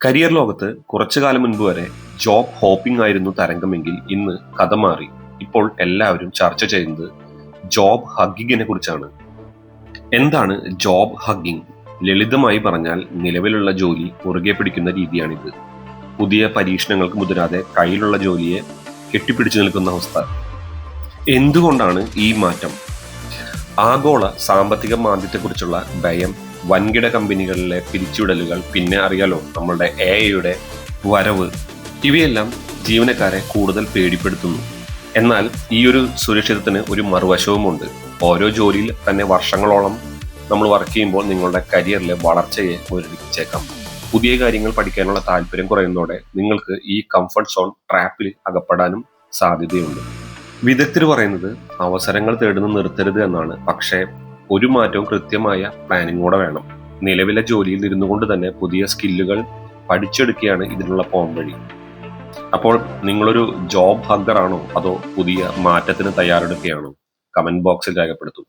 Career ലോകത്ത് കുറച്ചു കാലം മുൻപ് വരെ ജോബ് ഹോപ്പിംഗ് ആയിരുന്നു തരംഗമെങ്കിൽ ഇന്ന് കഥ മാറി. ഇപ്പോൾ എല്ലാവരും ചർച്ച ചെയ്യുന്നത് ജോബ് ഹഗ്ഗിങ്ങിനെ കുറിച്ചാണ്. എന്താണ് ജോബ് ഹഗ്ഗിംഗ്? ലളിതമായി പറഞ്ഞാൽ നിലവിലുള്ള ജോലി മുറുകെ പിടിക്കുന്ന രീതിയാണിത്. പുതിയ പരീക്ഷണങ്ങൾക്ക് മുതിരാതെ കയ്യിലുള്ള ജോലിയെ കെട്ടിപ്പിടിച്ചു നിൽക്കുന്ന അവസ്ഥ. എന്തുകൊണ്ടാണ് ഈ മാറ്റം? ആഗോള സാമ്പത്തിക മാന്ദ്യത്തെക്കുറിച്ചുള്ള ഭയം, വൻകിട കമ്പനികളിലെ പിരിച്ചുവിടലുകൾ, പിന്നെ അറിയാലോ നമ്മളുടെ AI വരവ്, ഇവയെല്ലാം ജീവനക്കാരെ കൂടുതൽ പേടിപ്പെടുത്തുന്നു. എന്നാൽ ഈ ഒരു സുരക്ഷിതത്തിന് ഒരു മറുവശവുമുണ്ട്. ഓരോ ജോലിയിൽ തന്നെ വർഷങ്ങളോളം നമ്മൾ വർക്ക് ചെയ്യുമ്പോൾ നിങ്ങളുടെ കരിയറിലെ വളർച്ചയെ മുരടിപ്പിച്ചേക്കാം. പുതിയ കാര്യങ്ങൾ പഠിക്കാനുള്ള താല്പര്യം കുറയുന്നതോടെ നിങ്ങൾക്ക് ഈ കംഫർട്ട് സോൺ ട്രാപ്പിൽ അകപ്പെടാനും സാധ്യതയുണ്ട്. വിദഗ്ധർ പറയുന്നത് അവസരങ്ങൾ തേടുന്നത് നിർത്തരുത് എന്നാണ്. പക്ഷേ ഒരു മാറ്റവും കൃത്യമായ പ്ലാനിങ്ങോടെ വേണം. നിലവിലെ ജോലിയിൽ ഇരുന്നു കൊണ്ട് തന്നെ പുതിയ സ്കില്ലുകൾ പഠിച്ചെടുക്കുകയാണ് ഇതിനുള്ള പോംവഴി. അപ്പോൾ നിങ്ങളൊരു ജോബ് ഹഗ്ഗർ ആണോ, അതോ പുതിയ മാറ്റത്തിന് തയ്യാറെടുക്കുകയാണോ? കമന്റ് ബോക്സിൽ രേഖപ്പെടുത്തൂ.